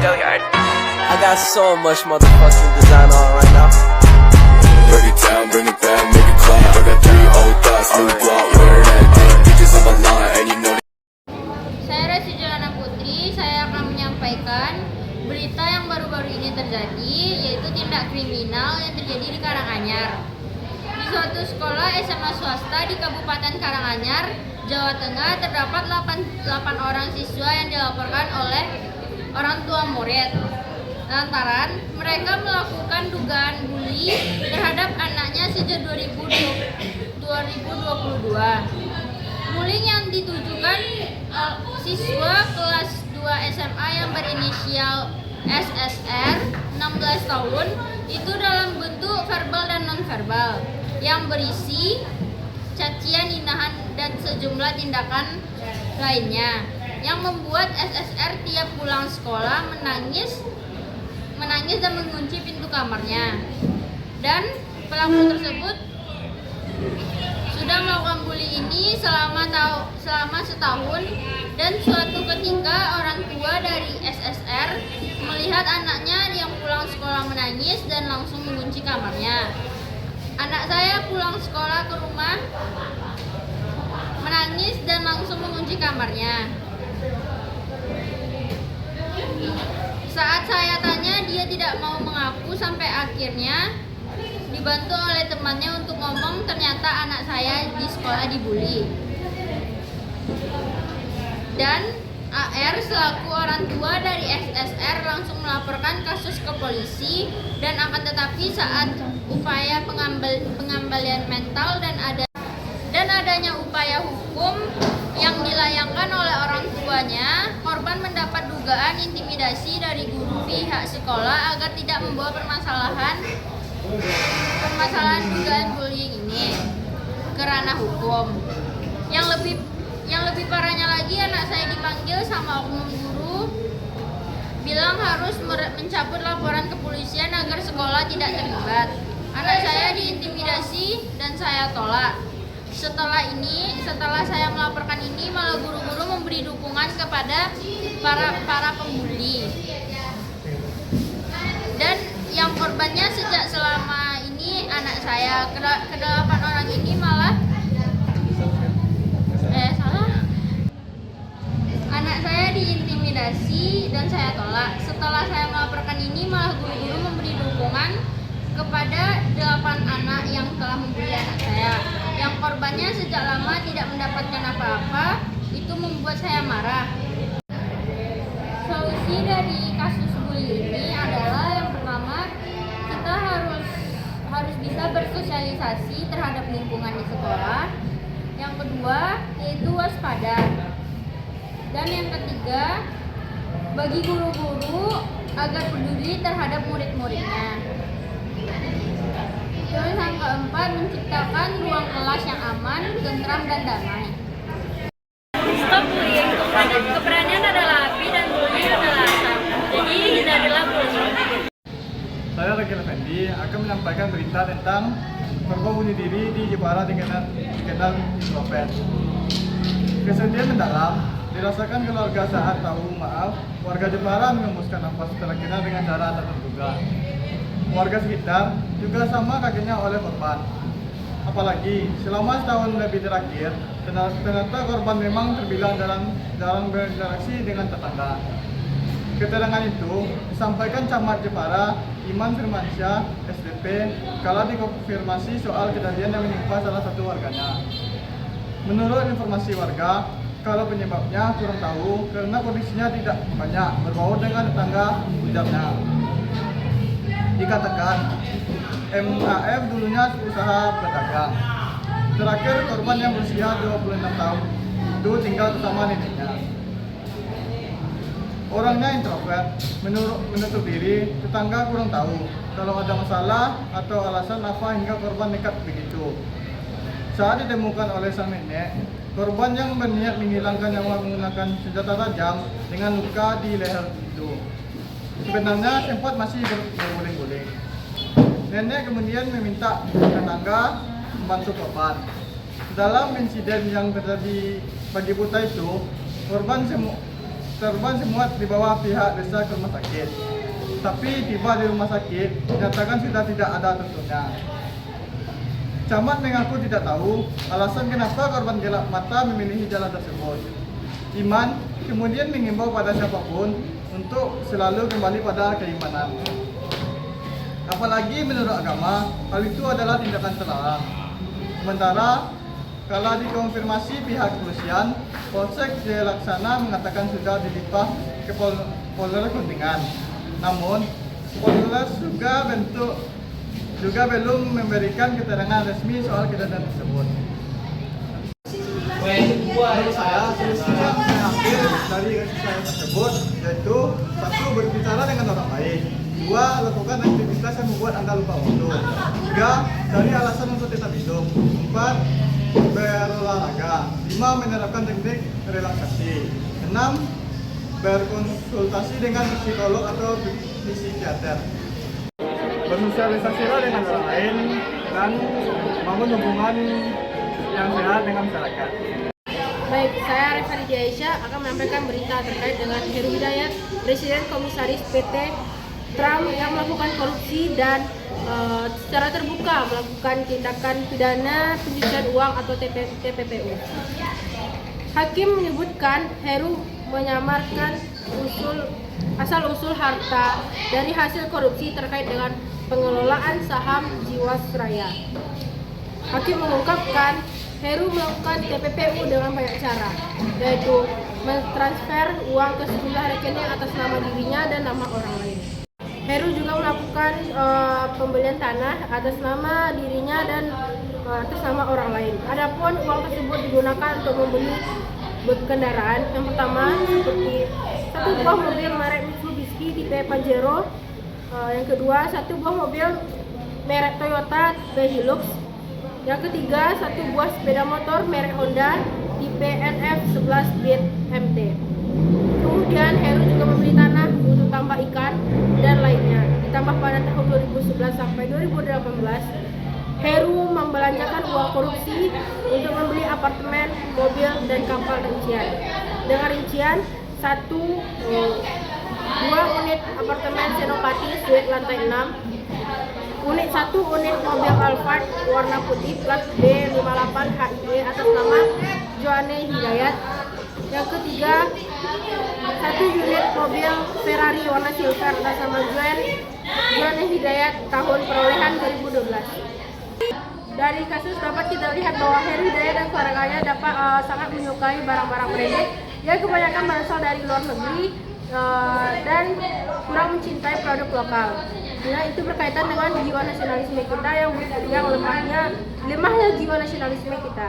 I got so much motherfucking design on right now. Break it down, bring it back, make it clap. I got 3 old thoughts, new block, wear that thing. Bitches on my line, and you know. Saya Resi Jalana Putri, saya akan menyampaikan berita yang baru-baru ini terjadi, yaitu tindak kriminal yang terjadi di Karanganyar. Di suatu sekolah SMA swasta di Kabupaten Karanganyar, Jawa Tengah, terdapat 8 orang siswa yang dilaporkan oleh orang tua murid lantaran mereka melakukan dugaan bully terhadap anaknya sejak 2022. Bullying yang ditujukan siswa kelas 2 SMA yang berinisial SSR 16 tahun itu dalam bentuk verbal dan non-verbal yang berisi cacian, hinahan, dan sejumlah tindakan lainnya yang membuat SSR tiap pulang sekolah menangis dan mengunci pintu kamarnya. Dan pelaku tersebut sudah melakukan bully ini selama setahun, dan suatu ketika orang tua dari SSR melihat anaknya yang pulang sekolah menangis dan langsung mengunci kamarnya. Anak saya pulang sekolah ke rumah menangis dan langsung mengunci kamarnya. Saat saya tanya, dia tidak mau mengaku sampai akhirnya dibantu oleh temannya untuk ngomong ternyata anak saya di sekolah dibully. Dan AR selaku orang tua dari SSR langsung melaporkan kasus ke polisi, dan akan tetapi saat upaya pengembalian mental dan adanya upaya hukum yang dilayangkan oleh orang tuanya, korban mendapat dugaan intimidasi dari guru pihak sekolah agar tidak membawa permasalahan dugaan bullying ini ke ranah hukum. Yang lebih parahnya lagi, anak saya dipanggil sama oknum guru bilang harus mencabut laporan kepolisian agar sekolah tidak terlibat. Anak saya diintimidasi dan saya tolak. Setelah saya melaporkan ini, malah guru-guru memberi dukungan kepada para pembuli. Dan yang korbannya sejak selama ini anak saya, ke-8 orang ini malah anak saya diintimidasi dan saya tolak. Setelah saya melaporkan ini, malah guru-guru memberi dukungan kepada 8 anak yang telah membuli anak saya. Yang korbannya sejak lama tidak mendapatkan apa-apa, itu membuat saya marah. Solusi dari kasus bully ini adalah yang pertama, kita harus bisa bersosialisasi terhadap lingkungan di sekolah. Yang kedua, yaitu waspada. Dan yang ketiga, bagi guru-guru agar peduli terhadap murid-muridnya. Terus yang keempat, menciptakan ruang kelas yang aman, tentram, dan damai. Stop bullying. Keberanian adalah api dan bullying adalah asap. Jadi hindarilah bullying. Saya Ragil Effendi akan menyampaikan berita tentang korban bunuh diri di Jepara dikenal introvert. Kesedihan mendalam dirasakan keluarga saat tahu warga Jepara mengembuskan nafas terakhirnya dengan cara tak terduga. Warga sekitar juga sama kagetnya oleh korban. Apalagi selama setahun lebih terakhir, ternyata korban memang terbilang jarang berinteraksi dengan tetangga. Keterangan itu disampaikan Camat Jepara, Iman Firmansyah, SDP, kala dikonfirmasi soal kejadian yang menimpa salah satu warganya. Menurut informasi warga, kalau penyebabnya kurang tahu karena kondisinya tidak banyak berbau dengan tetangga, ujarnya. Dikatakan MAF dulunya usaha berdagang. Terakhir korban yang berusia 26 tahun itu tinggal bersama neneknya. Orangnya introvert, menutup diri, tetangga kurang tahu kalau ada masalah atau alasan apa hingga korban nekat begitu. Saat ditemukan oleh sang nenek, korban yang berniat menghilangkan nyawa menggunakan senjata tajam dengan luka di leher itu. Sebenarnya sempat masih berguling-guling. Nenek kemudian meminta tetangga membantu korban. Dalam insiden yang terjadi pagi buta itu, korban korban semua dibawa pihak desa ke rumah sakit. Tapi tiba di rumah sakit, dinyatakan sudah tidak ada tentunya. Camat mengaku tidak tahu alasan kenapa korban gelap mata memilih jalan tersebut. Iman kemudian mengimbau pada siapapun untuk selalu kembali pada keimanan. Apalagi menurut agama, hal itu adalah tindakan terlarang. Sementara, kalau dikonfirmasi pihak kepolisian, Polsek Jaya Laksana mengatakan sudah dilimpah ke Polres Kuntingan. Namun, Polres juga belum memberikan keterangan resmi soal kejadian tersebut. Menurut saya, solusi yang saya ambil dari kasus saya tersebut yaitu 1. Berbicara dengan orang lain, 2. Lakukan aktivitas yang membuat Anda lupa waktu, 3. Cari alasan untuk tetap hidup, 4. Berolahraga, 5. Menerapkan teknik relaksasi, 6. Berkonsultasi dengan psikolog atau psikiater. Bersosialisasilah dengan orang lain dan membangun hubungan yang sehat dengan masyarakat. Baik, saya Revari Aisyah akan menyampaikan berita terkait dengan Heru Hidayat, Presiden Komisaris PT Trump yang melakukan korupsi dan secara terbuka melakukan tindakan pidana pencucian uang atau TPPU. Hakim menyebutkan Heru menyamarkan asal-usul harta dari hasil korupsi terkait dengan pengelolaan saham Jiwasraya. Hakim mengungkapkan Heru melakukan TPPU dengan banyak cara, yaitu mentransfer uang ke sejumlah rekening atas nama dirinya dan nama orang lain. Heru juga melakukan pembelian tanah atas nama dirinya dan atas nama orang lain. Adapun uang tersebut digunakan untuk membeli kendaraan. Yang pertama seperti 1 buah mobil merek Mitsubishi tipe Pajero. Yang kedua 1 buah mobil merek Toyota tipe Hilux. Yang ketiga 1 buah sepeda motor merek Honda tipe NF11 Beat MT. Kemudian Heru juga membeli tanah untuk tambak ikan dan lainnya. Ditambah pada tahun 2011 sampai 2018, Heru membelanjakan uang korupsi untuk membeli apartemen, mobil, dan kapal rincian. Dengan rincian 2 unit apartemen Senopati Suite lantai 6, 1 unit mobil Alphard warna putih plat B58 HIE atas nama Joanne Hidayat. Yang ketiga 1 unit mobil Ferrari warna silver atas nama Joanne Hidayat tahun perolehan 2012. Dari kasus dapat kita lihat bahwa Heru Hidayat dan keluarganya dapat sangat menyukai barang-barang branded yang kebanyakan berasal dari luar negeri dan kurang mencintai produk lokal. Nah, itu berkaitan dengan jiwa nasionalisme kita yang lemahnya jiwa nasionalisme kita.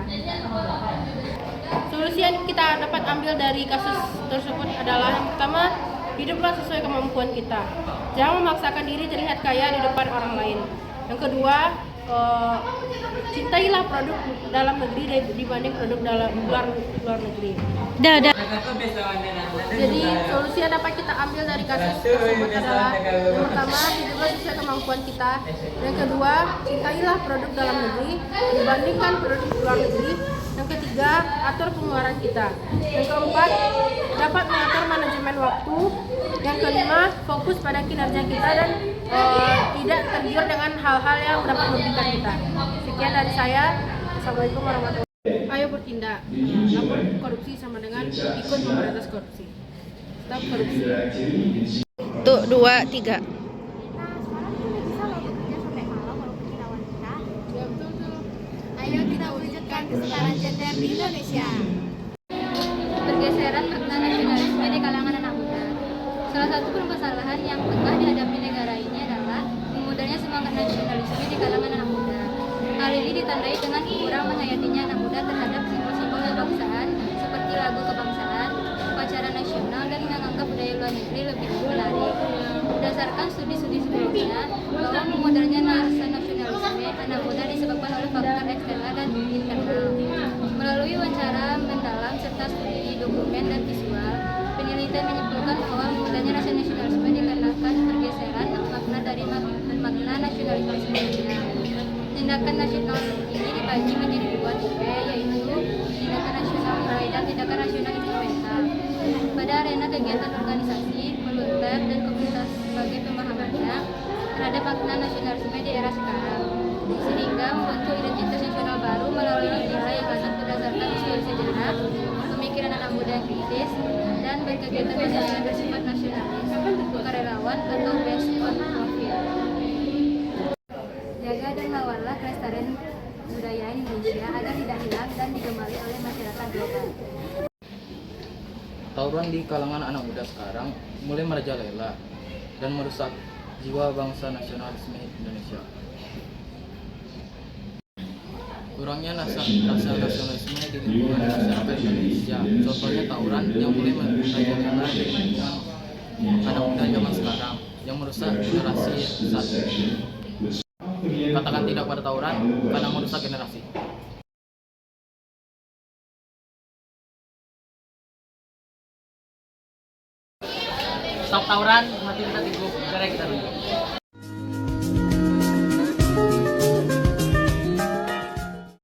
Solusi yang kita dapat ambil dari kasus tersebut adalah yang pertama, hiduplah sesuai kemampuan kita. Jangan memaksakan diri terlihat kaya di depan orang lain. Yang kedua, cintailah produk dalam negeri dibanding produk luar negeri. Jadi solusi yang dapat kita ambil dari kasus tersebut adalah yang pertama, hiduplah sesuai kemampuan kita. Yang kedua, cintailah produk dalam negeri dibandingkan produk luar negeri. Yang ketiga, atur pengeluaran kita. Yang keempat, dapat mengatur manajemen waktu. Yang kelima, fokus pada kinerja kita dan tidak tergiur dengan hal-hal yang dapat merugikan kita. Sekian dari saya. Assalamualaikum warahmatullahi wabarakatuh. Ayo bertindak. Lapor korupsi sama dengan ikut memberantas korupsi. Stop korupsi. 1, 2, 3. Ayo kita wujudkan kesetaraan gender di Indonesia. Pergeseran makna nasionalisme di kalangan anak muda. Salah satu permasalahan yang tengah dihadapi negara ini adalah memudahnya semangat nasionalisme di kalangan anak muda. Hal ini ditandai dengan kurang menghayatinya anak muda terhadap simbol-simbol kebangsaan seperti lagu kebangsaan, upacara nasional, dan menganggap budaya luar negeri lebih menarik. Berdasarkan studi-studi sebelumnya, bahwa memudahnya rasa nasionalisme anak muda disebabkan oleh faktor eksternal dan internal. Melalui wawancara mendalam serta studi dokumen dan visual, penelitian menyimpulkan bahwa memudahnya rasa nasionalisme dikarenakan pergeseran makna dari makna nasionalisme sebelumnya. Tindakan nasional ini dibagi menjadi 2 tipe, yaitu tindakan nasional nilai dan tindakan nasional instrumental. Pada arena kegiatan organisasi, volunteer, dan komunitas sebagai pemahamannya terhadap makna nasionalisme di era sekarang, sehingga membentuk identitas nasional baru melalui nilai yang asal berdasarkan histori sejarah, pemikiran anak muda yang kritis, dan berkegiatan yang bersifat nasionalis, sukarelawan, atau based on profit. Jaga dan lawanlah kelestarian budaya Indonesia agar tidak hilang dan digemari oleh masyarakat global. Tawuran di kalangan anak muda sekarang mulai merajalela dan merusak jiwa bangsa nasionalisme Indonesia. Kurangnya rasa nasionalisme di lingkungan masyarakat Indonesia. Contohnya tawuran yang mulai merajalela di lingkungan anak muda zaman sekarang yang merusak generasi saat ini. Katakan tidak pada tawuran karena merusak generasi. Stop tawuran, mati kita tidur, cara kita dulu.